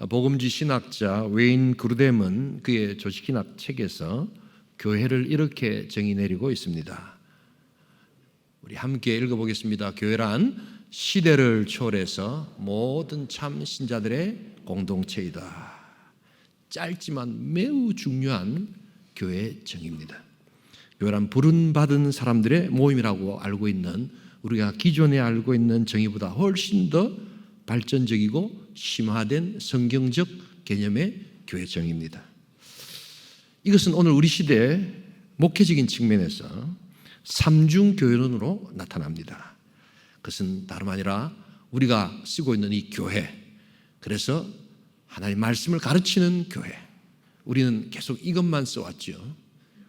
복음주의 신학자 웨인 그루뎀은 그의 조직신학 책에서 교회를 이렇게 정의 내리고 있습니다. 우리 함께 읽어보겠습니다. 교회란 시대를 초월해서 모든 참 신자들의 공동체이다. 짧지만 매우 중요한 교회의 정의입니다. 교회란 부름받은 사람들의 모임이라고 알고 있는, 우리가 기존에 알고 있는 정의보다 훨씬 더 발전적이고 심화된 성경적 개념의 교회 정의입니다. 이것은 오늘 우리 시대의 목회적인 측면에서 삼중교회론으로 나타납니다. 그것은 다름 아니라 우리가 쓰고 있는 이 교회, 그래서 하나님의 말씀을 가르치는 교회, 우리는 계속 이것만 써왔죠.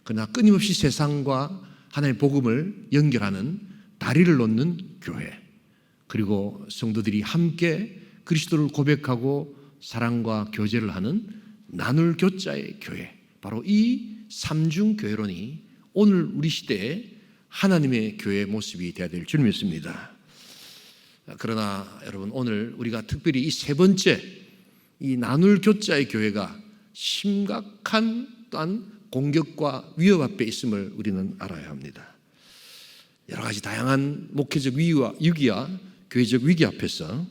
그러나 끊임없이 세상과 하나님의 복음을 연결하는 다리를 놓는 교회, 그리고 성도들이 함께 그리스도를 고백하고 사랑과 교제를 하는 나눌 교자의 교회, 바로 이 삼중교회론이 오늘 우리 시대에 하나님의 교회의 모습이 되어야 될 줄 믿습니다. 그러나 여러분, 오늘 우리가 특별히 이 세 번째, 이 나눌 교자의 교회가 심각한 또한 공격과 위협 앞에 있음을 우리는 알아야 합니다. 여러 가지 다양한 목회적 위기와 교회적 위기 앞에서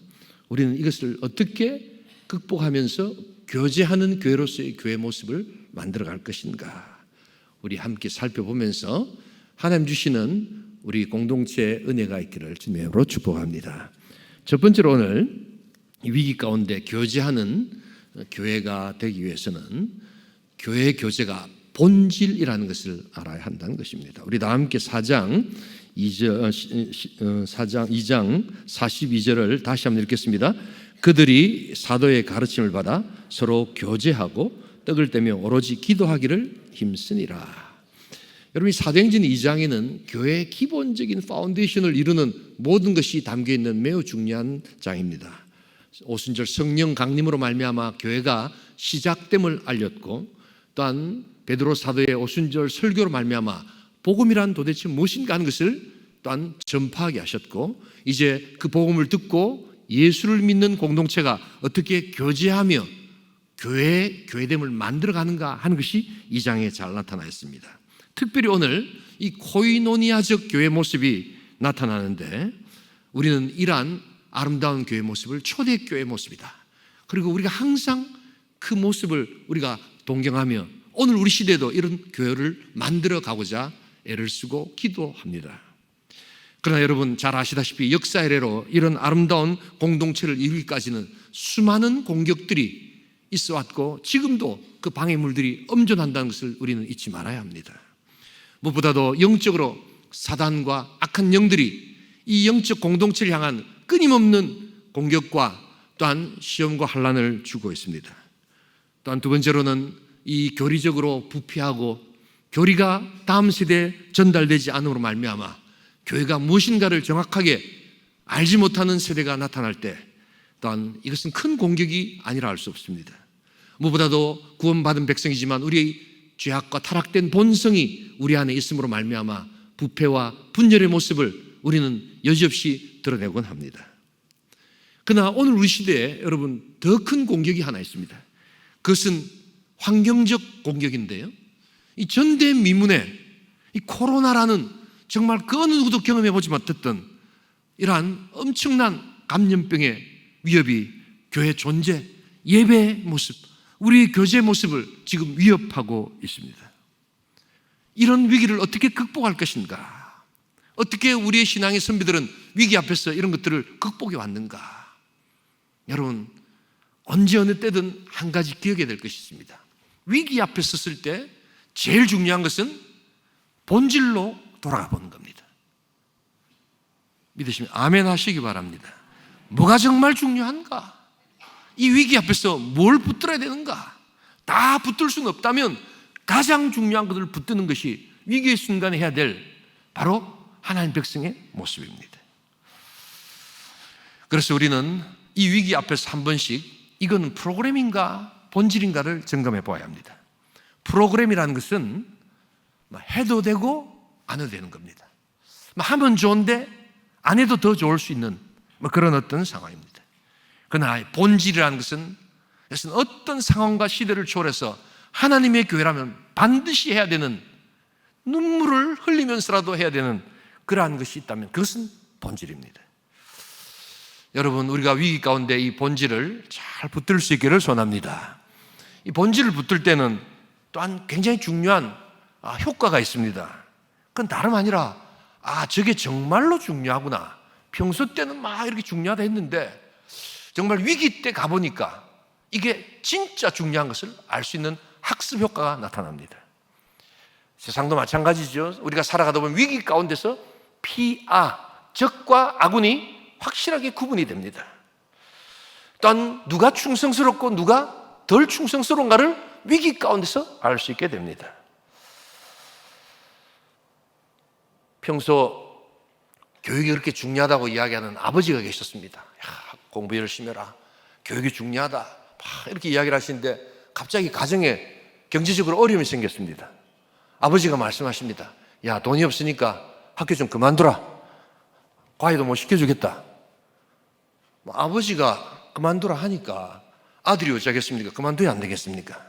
우리는 이것을 어떻게 극복하면서 교제하는 교회로서의 교회 모습을 만들어갈 것인가, 우리 함께 살펴보면서 하나님 주시는 우리 공동체의 은혜가 있기를 주님으로 축복합니다. 첫 번째로 오늘 위기 가운데 교제하는 교회가 되기 위해서는 교회 교제가 본질이라는 것을 알아야 한다는 것입니다. 우리 다 함께 4장 2장 42절을 다시 한번 읽겠습니다. 그들이 사도의 가르침을 받아 서로 교제하고 떡을 떼며 오로지 기도하기를 힘쓰니라. 여러분, 이 사도행전 2장에는 교회의 기본적인 파운데이션을 이루는 모든 것이 담겨있는 매우 중요한 장입니다. 오순절 성령 강림으로 말미암아 교회가 시작됨을 알렸고, 또한 베드로 사도의 오순절 설교로 말미암아 복음이란 도대체 무엇인가 하는 것을 또한 전파하게 하셨고, 이제 그 복음을 듣고 예수를 믿는 공동체가 어떻게 교제하며 교회됨을 만들어가는가 하는 것이 이 장에 잘 나타나 있습니다. 특별히 오늘 이 코이노니아적 교회 모습이 나타나는데, 우리는 이러한 아름다운 교회 모습을 초대교회 모습이다. 그리고 우리가 항상 그 모습을 우리가 동경하며 오늘 우리 시대에도 이런 교회를 만들어 가고자 애를 쓰고 기도합니다. 그러나 여러분 잘 아시다시피 역사 이래로 이런 아름다운 공동체를 이루기까지는 수많은 공격들이 있어 왔고, 지금도 그 방해물들이 엄존한다는 것을 우리는 잊지 말아야 합니다. 무엇보다도 영적으로 사단과 악한 영들이 이 영적 공동체를 향한 끊임없는 공격과 또한 시험과 환난을 주고 있습니다. 또한 두 번째로는 이 교리적으로 부패하고 교리가 다음 세대에 전달되지 않음으로 말미암아 교회가 무엇인가를 정확하게 알지 못하는 세대가 나타날 때, 또한 이것은 큰 공격이 아니라 할 수 없습니다. 무엇보다도 구원받은 백성이지만 우리의 죄악과 타락된 본성이 우리 안에 있음으로 말미암아 부패와 분열의 모습을 우리는 여지없이 드러내곤 합니다. 그러나 오늘 우리 시대에 여러분 더 큰 공격이 하나 있습니다. 그것은 환경적 공격인데요, 이 전대미문의 이 코로나라는 정말 그 어느 누구도 경험해보지 못했던 이러한 엄청난 감염병의 위협이 교회 존재, 예배의 모습, 우리의 교제 모습을 지금 위협하고 있습니다. 이런 위기를 어떻게 극복할 것인가? 어떻게 우리의 신앙의 선비들은 위기 앞에서 이런 것들을 극복해 왔는가? 여러분, 언제 어느 때든 한 가지 기억해야 될 것이 있습니다. 위기 앞에 섰을 때 제일 중요한 것은 본질로 돌아가 보는 겁니다. 믿으시면 아멘 하시기 바랍니다. 뭐가 정말 중요한가? 이 위기 앞에서 뭘 붙들어야 되는가? 다 붙들 수는 없다면 가장 중요한 것을 붙드는 것이 위기의 순간에 해야 될 바로 하나님 백성의 모습입니다. 그래서 우리는 이 위기 앞에서 한 번씩 이건 프로그램인가 본질인가를 점검해 보아야 합니다. 프로그램이라는 것은 해도 되고 안 해도 되는 겁니다. 하면 좋은데 안 해도 더 좋을 수 있는 그런 어떤 상황입니다. 그러나 본질이라는 것은 그래서 어떤 상황과 시대를 초월해서 하나님의 교회라면 반드시 해야 되는, 눈물을 흘리면서라도 해야 되는 그러한 것이 있다면 그것은 본질입니다. 여러분, 우리가 위기 가운데 이 본질을 잘 붙들 수 있기를 소원합니다. 이 본질을 붙들 때는 또한 굉장히 중요한 효과가 있습니다. 그건 다름 아니라 저게 정말로 중요하구나. 평소 때는 막 이렇게 중요하다 했는데 정말 위기 때 가보니까 이게 진짜 중요한 것을 알 수 있는 학습 효과가 나타납니다. 세상도 마찬가지죠. 우리가 살아가다 보면 위기 가운데서 적과 아군이 확실하게 구분이 됩니다. 또한 누가 충성스럽고 누가 덜 충성스러운가를 위기 가운데서 알 수 있게 됩니다. 평소 교육이 그렇게 중요하다고 이야기하는 아버지가 계셨습니다. 공부 열심히 해라, 교육이 중요하다, 막 이렇게 이야기를 하시는데 갑자기 가정에 경제적으로 어려움이 생겼습니다. 아버지가 말씀하십니다. 야, 돈이 없으니까 학교 좀 그만둬라, 과외도 못 시켜주겠다. 아버지가 그만두라 하니까 아들이 어쩌겠습니까? 그만둬야 안 되겠습니까?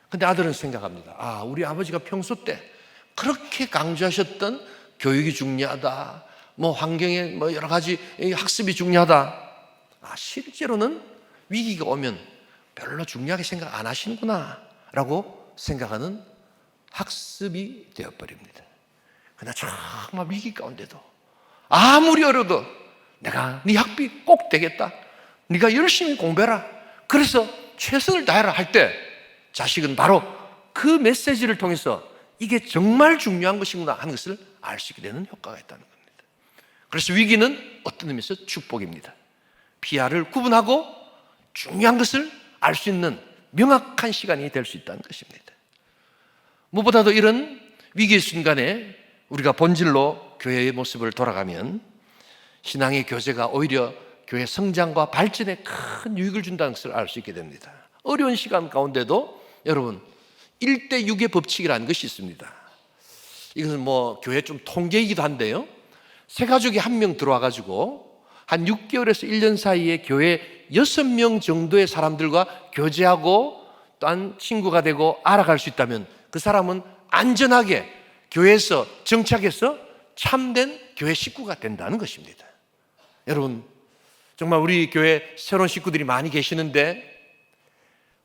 근데 아들은 생각합니다. 우리 아버지가 평소 때 그렇게 강조하셨던 교육이 중요하다, 환경에 여러 가지 학습이 중요하다, 실제로는 위기가 오면 별로 중요하게 생각 안 하시는구나 라고 생각하는 학습이 되어버립니다. 그러나 정말 위기 가운데도 아무리 어려도 내가 네 학비 꼭 되겠다, 네가 열심히 공부해라, 그래서 최선을 다해라 할 때 자식은 바로 그 메시지를 통해서 이게 정말 중요한 것이구나 하는 것을 알 수 있게 되는 효과가 있다는 겁니다. 그래서 위기는 어떤 의미에서 축복입니다. 피아를 구분하고 중요한 것을 알 수 있는 명확한 시간이 될 수 있다는 것입니다. 무엇보다도 이런 위기의 순간에 우리가 본질로 교회의 모습을 돌아가면 신앙의 교제가 오히려 교회 성장과 발전에 큰 유익을 준다는 것을 알 수 있게 됩니다. 어려운 시간 가운데도 여러분 1대6의 법칙이라는 것이 있습니다. 이것은 교회 좀 통계이기도 한데요, 세 가족이 한 명 들어와 가지고 한 6개월에서 1년 사이에 교회 6명 정도의 사람들과 교제하고 또한 친구가 되고 알아갈 수 있다면 그 사람은 안전하게 교회에서 정착해서 참된 교회 식구가 된다는 것입니다. 여러분, 정말 우리 교회 새로운 식구들이 많이 계시는데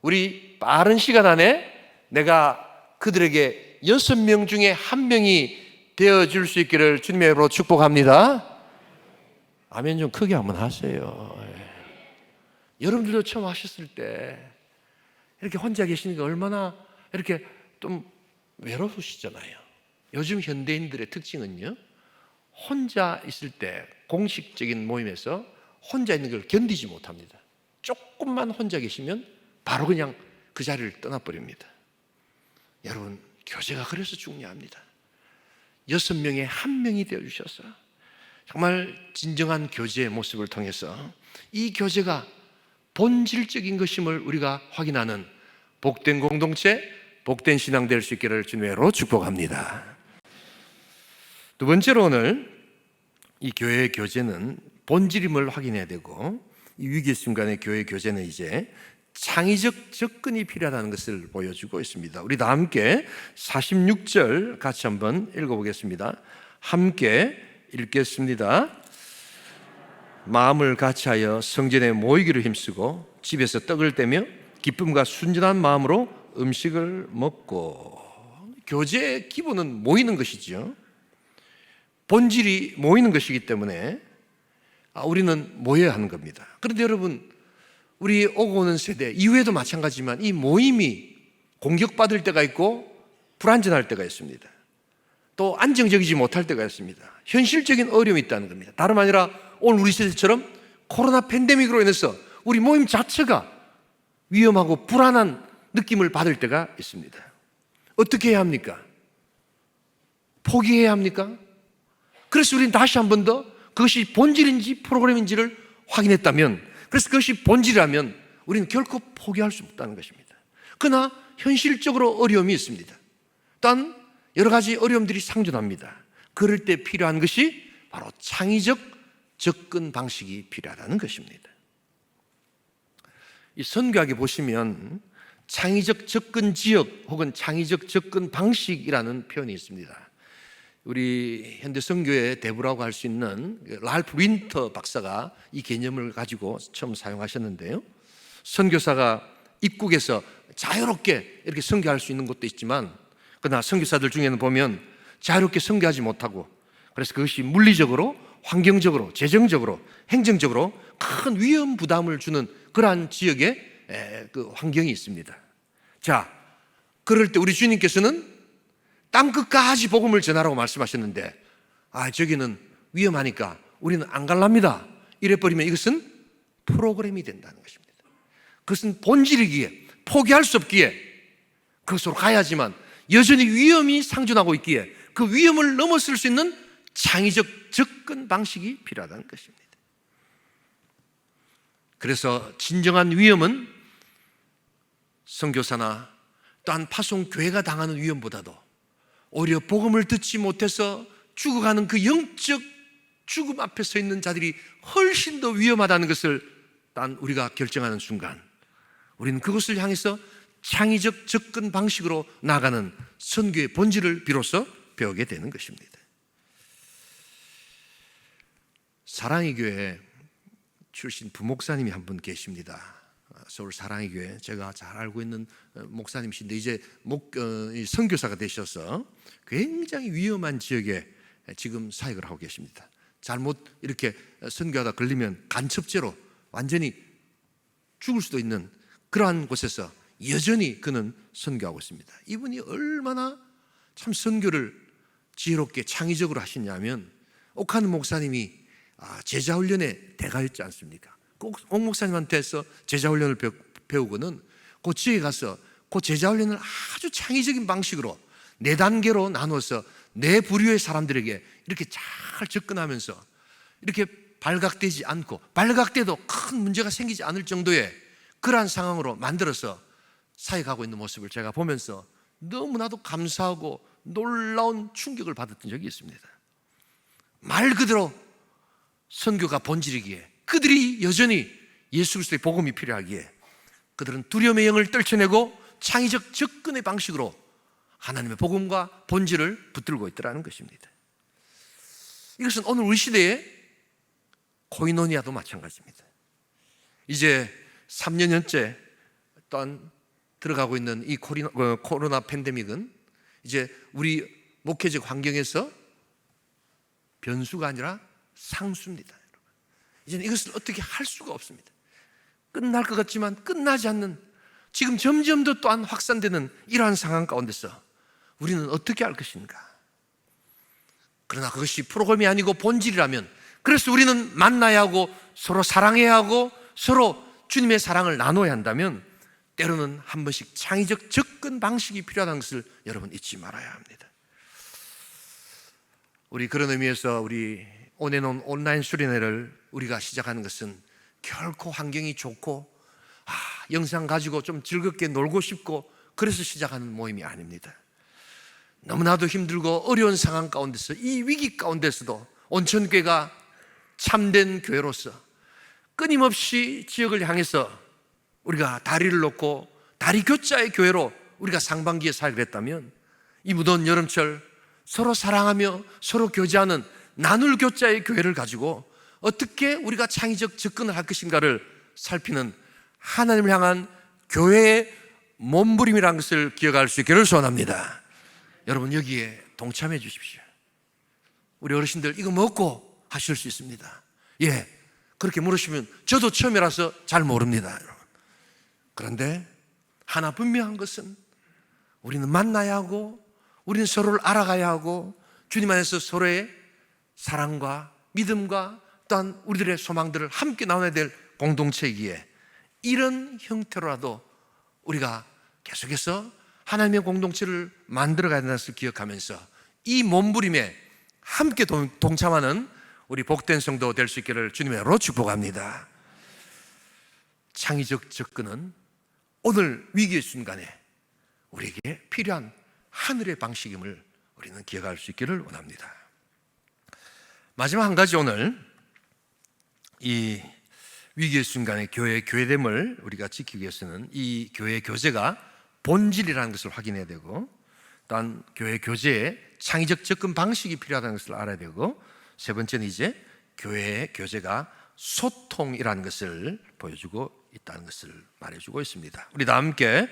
우리 빠른 시간 안에 내가 그들에게 6명 중에 한 명이 되어줄 수 있기를 주님의 이름으로 축복합니다. 아멘 좀 크게 한번 하세요. 여러분들도 처음 하셨을 때 이렇게 혼자 계시니까 얼마나 이렇게 좀 외로우시잖아요. 요즘 현대인들의 특징은요, 혼자 있을 때 공식적인 모임에서 혼자 있는 걸 견디지 못합니다. 조금만 혼자 계시면 바로 그냥 그 자리를 떠나버립니다. 여러분, 교제가 그래서 중요합니다. 6명의 한 명이 되어주셔서 정말 진정한 교제의 모습을 통해서 이 교제가 본질적인 것임을 우리가 확인하는 복된 공동체, 복된 신앙 될 수 있기를 주님의 이름으로 축복합니다. 두 번째로 오늘 이 교회의 교제는 본질임을 확인해야 되고, 이 위기 순간의 교회의 교제는 이제 창의적 접근이 필요하다는 것을 보여주고 있습니다. 우리 다 함께 46절 같이 한번 읽어보겠습니다. 함께 읽겠습니다. 마음을 같이하여 성전에 모이기를 힘쓰고 집에서 떡을 떼며 기쁨과 순전한 마음으로 음식을 먹고. 교제의 기본은 모이는 것이죠. 본질이 모이는 것이기 때문에 우리는 모여야 하는 겁니다. 그런데 여러분, 우리 오고 오는 세대 이후에도 마찬가지지만 이 모임이 공격받을 때가 있고 불안전할 때가 있습니다. 또 안정적이지 못할 때가 있습니다. 현실적인 어려움이 있다는 겁니다. 다름 아니라 오늘 우리 세대처럼 코로나 팬데믹으로 인해서 우리 모임 자체가 위험하고 불안한 느낌을 받을 때가 있습니다. 어떻게 해야 합니까? 포기해야 합니까? 그래서 우리는 다시 한 번 더 그것이 본질인지 프로그램인지를 확인했다면, 그래서 그것이 본질이라면 우리는 결코 포기할 수 없다는 것입니다. 그러나 현실적으로 어려움이 있습니다. 또한 여러 가지 어려움들이 상존합니다. 그럴 때 필요한 것이 바로 창의적 접근 방식이 필요하다는 것입니다. 이 선교학에 보시면 창의적 접근 지역 혹은 창의적 접근 방식이라는 표현이 있습니다. 우리 현대 선교의 대부라고 할 수 있는 랄프 윈터 박사가 이 개념을 가지고 처음 사용하셨는데요. 선교사가 입국에서 자유롭게 이렇게 선교할 수 있는 것도 있지만, 그러나 선교사들 중에는 보면 자유롭게 선교하지 못하고, 그래서 그것이 물리적으로, 환경적으로, 재정적으로, 행정적으로 큰 위험 부담을 주는 그러한 지역의 그 환경이 있습니다. 자, 그럴 때 우리 주님께서는 땅끝까지 복음을 전하라고 말씀하셨는데, 저기는 위험하니까 우리는 안 갈랍니다 이래버리면 이것은 프로그램이 된다는 것입니다. 그것은 본질이기에, 포기할 수 없기에 그것으로 가야지만 여전히 위험이 상존하고 있기에 그 위험을 넘어설 수 있는 창의적 접근 방식이 필요하다는 것입니다. 그래서 진정한 위험은 선교사나 또한 파송교회가 당하는 위험보다도 오히려 복음을 듣지 못해서 죽어가는 그 영적 죽음 앞에 서 있는 자들이 훨씬 더 위험하다는 것을 단 우리가 결정하는 순간, 우리는 그것을 향해서 창의적 접근 방식으로 나아가는 선교의 본질을 비로소 배우게 되는 것입니다. 사랑의 교회 출신 부목사님이 한 분 계십니다. 서울 사랑의 교회, 제가 잘 알고 있는 목사님이신데 이제 선교사가 되셔서 굉장히 위험한 지역에 지금 사역을 하고 계십니다. 잘못 이렇게 선교하다 걸리면 간첩죄로 완전히 죽을 수도 있는 그러한 곳에서 여전히 그는 선교하고 있습니다. 이분이 얼마나 참 선교를 지혜롭게 창의적으로 하시냐면, 옥하는 목사님이 제자훈련의 대가였지 않습니까? 꼭 옥 목사님한테서 제자훈련을 배우고는 그 지역에 가서 그 제자훈련을 아주 창의적인 방식으로 4단계로 나눠서 4부류의 사람들에게 이렇게 잘 접근하면서 이렇게 발각되지 않고, 발각돼도 큰 문제가 생기지 않을 정도의 그러한 상황으로 만들어서 사역하고 있는 모습을 제가 보면서 너무나도 감사하고 놀라운 충격을 받았던 적이 있습니다. 말 그대로 선교가 본질이기에, 그들이 여전히 예수 그리스도의 복음이 필요하기에 그들은 두려움의 영을 떨쳐내고 창의적 접근의 방식으로 하나님의 복음과 본질을 붙들고 있더라는 것입니다. 이것은 오늘 우리 시대의 코이노니아도 마찬가지입니다. 이제 3년째 또한 들어가고 있는 이 코로나 팬데믹은 이제 우리 목회적 환경에서 변수가 아니라 상수입니다. 이제는 이것을 어떻게 할 수가 없습니다. 끝날 것 같지만 끝나지 않는, 지금 점점 더 또한 확산되는 이러한 상황 가운데서 우리는 어떻게 할 것인가? 그러나 그것이 프로그램이 아니고 본질이라면, 그래서 우리는 만나야 하고 서로 사랑해야 하고 서로 주님의 사랑을 나눠야 한다면 때로는 한 번씩 창의적 접근 방식이 필요하다는 것을 여러분 잊지 말아야 합니다. 우리 그런 의미에서 우리 오내놓은 온라인 수련회를 우리가 시작하는 것은 결코 환경이 좋고 영상 가지고 좀 즐겁게 놀고 싶고 그래서 시작하는 모임이 아닙니다. 너무나도 힘들고 어려운 상황 가운데서, 이 위기 가운데서도 온천교회가 참된 교회로서 끊임없이 지역을 향해서 우리가 다리를 놓고 다리 교자의 교회로 우리가 상반기에 사역을 했다면, 이 무더운 여름철 서로 사랑하며 서로 교제하는 나눌 교자의 교회를 가지고 어떻게 우리가 창의적 접근을 할 것인가를 살피는 하나님을 향한 교회의 몸부림이라는 것을 기억할 수 있기를 소원합니다. 여러분 여기에 동참해 주십시오. 우리 어르신들 이거 먹고 하실 수 있습니다. 그렇게 물으시면 저도 처음이라서 잘 모릅니다, 여러분. 그런데 하나 분명한 것은 우리는 만나야 하고 우리는 서로를 알아가야 하고 주님 안에서 서로의 사랑과 믿음과 또한 우리들의 소망들을 함께 나눠야 될 공동체이기에 이런 형태로라도 우리가 계속해서 하나님의 공동체를 만들어가야 된다는 것을 기억하면서 이 몸부림에 함께 동참하는 우리 복된 성도 될 수 있기를 주님의 이름으로 축복합니다. 창의적 접근은 오늘 위기의 순간에 우리에게 필요한 하늘의 방식임을 우리는 기억할 수 있기를 원합니다. 마지막 한 가지, 오늘 이 위기의 순간에 교회의 교회됨을 우리가 지키기 위해서는 이 교회 교제가 본질이라는 것을 확인해야 되고, 또한 교회 교제에 창의적 접근 방식이 필요하다는 것을 알아야 되고, 세 번째는 이제 교회의 교제가 소통이라는 것을 보여주고 있다는 것을 말해주고 있습니다. 우리 다 함께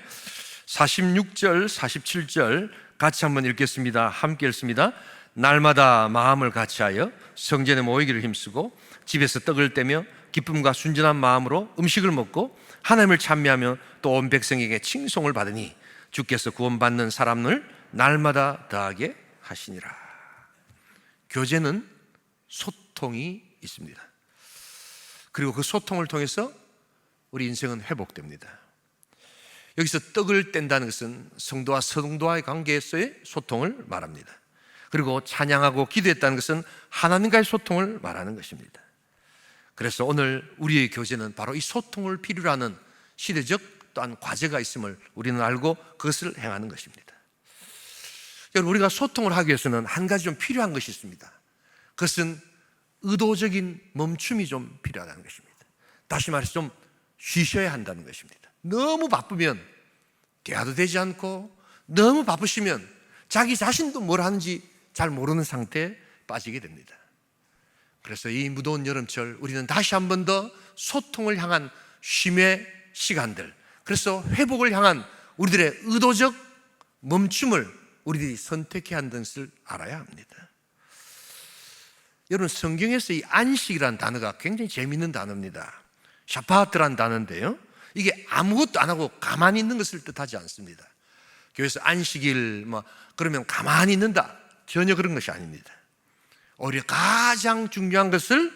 46절, 47절 같이 한번 읽겠습니다. 함께 읽습니다. 날마다 마음을 같이하여 성전에 모이기를 힘쓰고 집에서 떡을 떼며 기쁨과 순전한 마음으로 음식을 먹고 하나님을 찬미하며 또 온 백성에게 칭송을 받으니 주께서 구원받는 사람을 날마다 더하게 하시니라. 교제는 소통이 있습니다. 그리고 그 소통을 통해서 우리 인생은 회복됩니다. 여기서 떡을 뗀다는 것은 성도와 성도와의 관계에서의 소통을 말합니다. 그리고 찬양하고 기도했다는 것은 하나님과의 소통을 말하는 것입니다. 그래서 오늘 우리의 교제는 바로 이 소통을 필요로 하는 시대적 또한 과제가 있음을 우리는 알고 그것을 행하는 것입니다. 여러분, 우리가 소통을 하기 위해서는 한 가지 좀 필요한 것이 있습니다. 그것은 의도적인 멈춤이 좀 필요하다는 것입니다. 다시 말해서 좀 쉬셔야 한다는 것입니다. 너무 바쁘면 대화도 되지 않고, 너무 바쁘시면 자기 자신도 뭘 하는지 잘 모르는 상태에 빠지게 됩니다. 그래서 이 무더운 여름철 우리는 다시 한 번 더 소통을 향한 쉼의 시간들, 그래서 회복을 향한 우리들의 의도적 멈춤을 우리들이 선택해야 한다는 것을 알아야 합니다. 여러분, 성경에서 이 안식이라는 단어가 굉장히 재미있는 단어입니다. 샤파트라는 단어인데요, 이게 아무것도 안 하고 가만히 있는 것을 뜻하지 않습니다. 교회에서 안식일 그러면 가만히 있는다, 전혀 그런 것이 아닙니다. 오히려 가장 중요한 것을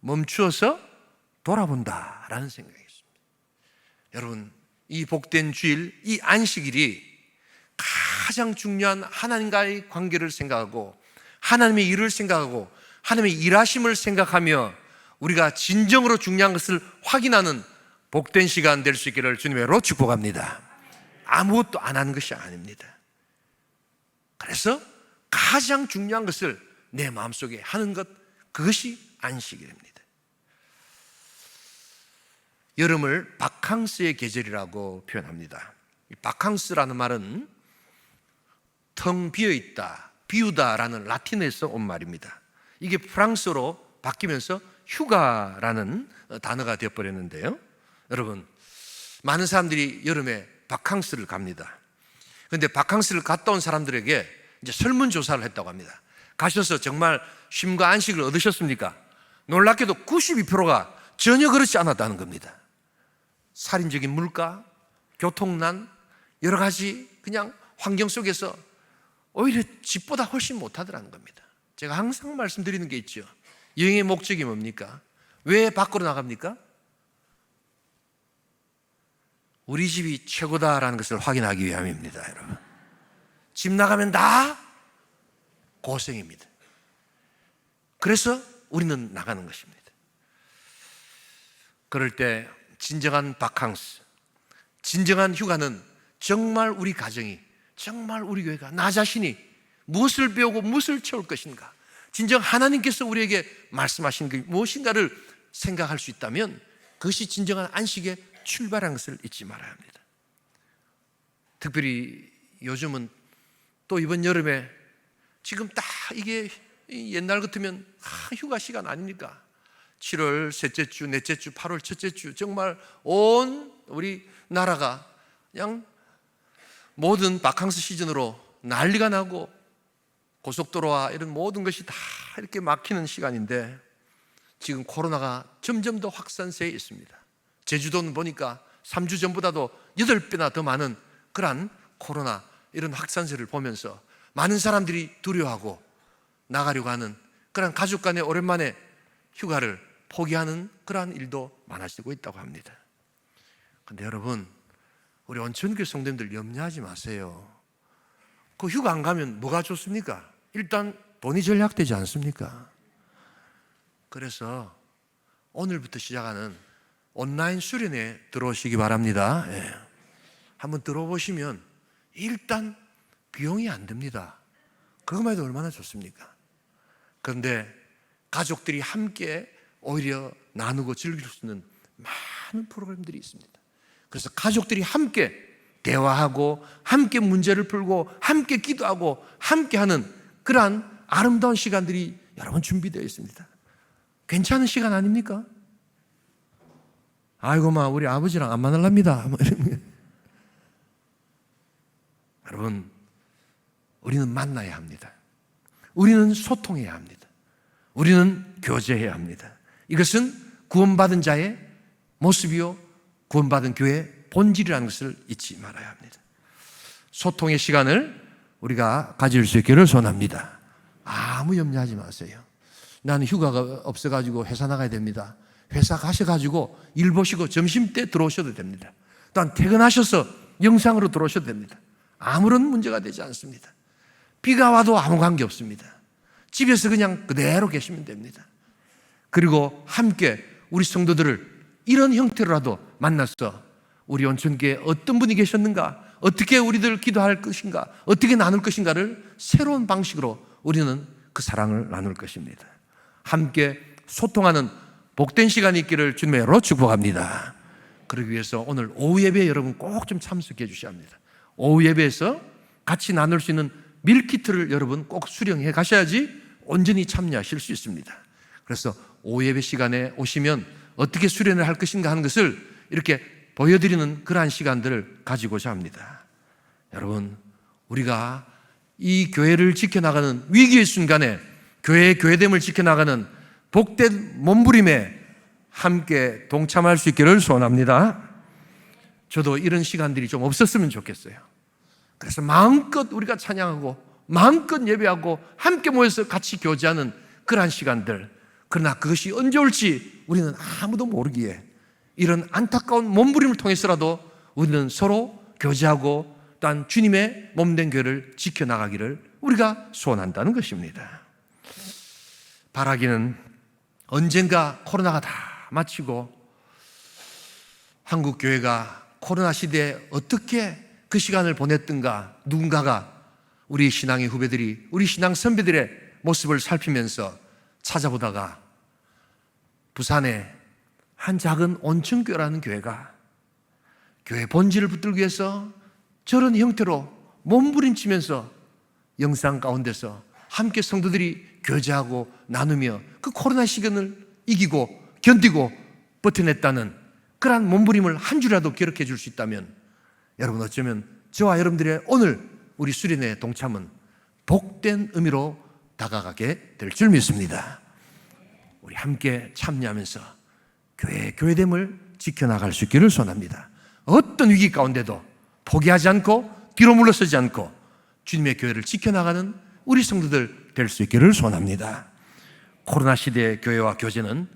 멈추어서 돌아본다라는 생각이 있습니다. 여러분, 이 복된 주일, 이 안식일이 가장 중요한 하나님과의 관계를 생각하고 하나님의 일을 생각하고 하나님의 일하심을 생각하며 우리가 진정으로 중요한 것을 확인하는 복된 시간 될 수 있기를 주님으로 축복합니다. 아무것도 안 하는 것이 아닙니다. 그래서 가장 중요한 것을 내 마음속에 하는 것, 그것이 안식일입니다. 여름을 바캉스의 계절이라고 표현합니다. 이 바캉스라는 말은 텅 비어있다, 비우다라는 라틴어에서 온 말입니다. 이게 프랑스어로 바뀌면서 휴가라는 단어가 되어버렸는데요, 여러분, 많은 사람들이 여름에 바캉스를 갑니다. 그런데 바캉스를 갔다 온 사람들에게 이제 설문조사를 했다고 합니다. 가셔서 정말 쉼과 안식을 얻으셨습니까? 놀랍게도 92%가 전혀 그렇지 않았다는 겁니다. 살인적인 물가, 교통난, 여러 가지 그냥 환경 속에서 오히려 집보다 훨씬 못하더라는 겁니다. 제가 항상 말씀드리는 게 있죠. 여행의 목적이 뭡니까? 왜 밖으로 나갑니까? 우리 집이 최고다라는 것을 확인하기 위함입니다, 여러분. 집 나가면 다 고생입니다. 그래서 우리는 나가는 것입니다. 그럴 때 진정한 바캉스, 진정한 휴가는 정말 우리 가정이, 정말 우리 교회가, 나 자신이 무엇을 배우고 무엇을 채울 것인가, 진정 하나님께서 우리에게 말씀하신 게 무엇인가를 생각할 수 있다면 그것이 진정한 안식의 출발한 것을 잊지 말아야 합니다. 특별히 요즘은 또 이번 여름에 지금 딱 이게 옛날 같으면 휴가 시간 아닙니까? 7월 셋째 주, 넷째 주, 8월 첫째 주, 정말 온 우리 나라가 그냥 모든 바캉스 시즌으로 난리가 나고 고속도로와 이런 모든 것이 다 이렇게 막히는 시간인데, 지금 코로나가 점점 더 확산세에 있습니다. 제주도는 보니까 3주 전보다도 8배나 더 많은 그러한 코로나 이런 확산세를 보면서 많은 사람들이 두려워하고 나가려고 하는 그러한 가족 간에 오랜만에 휴가를 포기하는 그러한 일도 많아지고 있다고 합니다. 그런데 여러분, 우리 온천교회 성도님들 염려하지 마세요. 그 휴가 안 가면 뭐가 좋습니까? 일단 돈이 절약되지 않습니까? 그래서 오늘부터 시작하는 온라인 수련회에 들어오시기 바랍니다. 예. 한번 들어보시면 일단 비용이 안 듭니다. 그것만 해도 얼마나 좋습니까? 그런데 가족들이 함께 오히려 나누고 즐길 수 있는 많은 프로그램들이 있습니다. 그래서 가족들이 함께 대화하고 함께 문제를 풀고 함께 기도하고 함께 하는 그러한 아름다운 시간들이 여러분 준비되어 있습니다. 괜찮은 시간 아닙니까? 아이고 우리 아버지랑 안 만날랍니다. 여러분, 우리는 만나야 합니다. 우리는 소통해야 합니다. 우리는 교제해야 합니다. 이것은 구원받은 자의 모습이요 구원받은 교회의 본질이라는 것을 잊지 말아야 합니다. 소통의 시간을 우리가 가질 수 있기를 소원합니다. 아무 염려하지 마세요. 나는 휴가가 없어가지고 회사 나가야 됩니다. 회사 가셔가지고 일 보시고 점심때 들어오셔도 됩니다. 또한 퇴근하셔서 영상으로 들어오셔도 됩니다. 아무런 문제가 되지 않습니다. 비가 와도 아무 관계 없습니다. 집에서 그냥 그대로 계시면 됩니다. 그리고 함께 우리 성도들을 이런 형태로라도 만나서 우리 온천교회에 어떤 분이 계셨는가, 어떻게 우리들 기도할 것인가, 어떻게 나눌 것인가를 새로운 방식으로 우리는 그 사랑을 나눌 것입니다. 함께 소통하는 복된 시간이 있기를 주님의 이름으로 축복합니다. 그러기 위해서 오늘 오후 예배에 여러분 꼭 좀 참석해 주셔야 합니다. 오후 예배에서 같이 나눌 수 있는 밀키트를 여러분 꼭 수령해 가셔야지 온전히 참여하실 수 있습니다. 그래서 오후 예배 시간에 오시면 어떻게 수련을 할 것인가 하는 것을 이렇게 보여드리는 그러한 시간들을 가지고자 합니다. 여러분, 우리가 이 교회를 지켜나가는 위기의 순간에 교회의 교회됨을 지켜나가는 복된 몸부림에 함께 동참할 수 있기를 소원합니다. 저도 이런 시간들이 좀 없었으면 좋겠어요. 그래서 마음껏 우리가 찬양하고 마음껏 예배하고 함께 모여서 같이 교제하는 그러한 시간들, 그러나 그것이 언제 올지 우리는 아무도 모르기에 이런 안타까운 몸부림을 통해서라도 우리는 서로 교제하고 또한 주님의 몸된 교회를 지켜나가기를 우리가 소원한다는 것입니다. 바라기는 언젠가 코로나가 다 마치고 한국 교회가 코로나 시대에 어떻게 그 시간을 보냈던가, 누군가가 우리 신앙의 후배들이, 우리 신앙 선배들의 모습을 살피면서 찾아보다가 부산에 한 작은 온천교회라는 교회가 교회 본질을 붙들기 위해서 저런 형태로 몸부림치면서 영상 가운데서 함께 성도들이 교제하고 나누며 그 코로나 시간을 이기고 견디고 버텨냈다는 그러한 몸부림을 한 줄이라도 기록해 줄 수 있다면 여러분, 어쩌면 저와 여러분들의 오늘 우리 수련회 동참은 복된 의미로 다가가게 될 줄 믿습니다. 우리 함께 참여하면서 교회됨을 지켜나갈 수 있기를 소원합니다. 어떤 위기 가운데도 포기하지 않고 뒤로 물러서지 않고 주님의 교회를 지켜나가는 우리 성도들 될 수 있기를 소원합니다. 코로나 시대의 교회와 교제는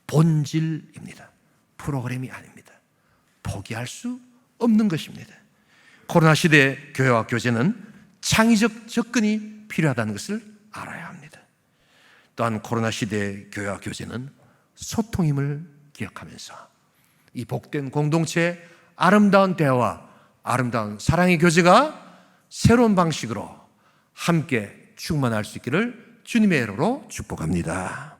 본질입니다. 프로그램이 아닙니다. 포기할 수 없는 것입니다. 코로나 시대의 교회와 교제는 창의적 접근이 필요하다는 것을 알아야 합니다. 또한 코로나 시대의 교회와 교제는 소통임을 기억하면서 이 복된 공동체의 아름다운 대화와 아름다운 사랑의 교제가 새로운 방식으로 함께 충만할 수 있기를 주님의 이름으로 축복합니다.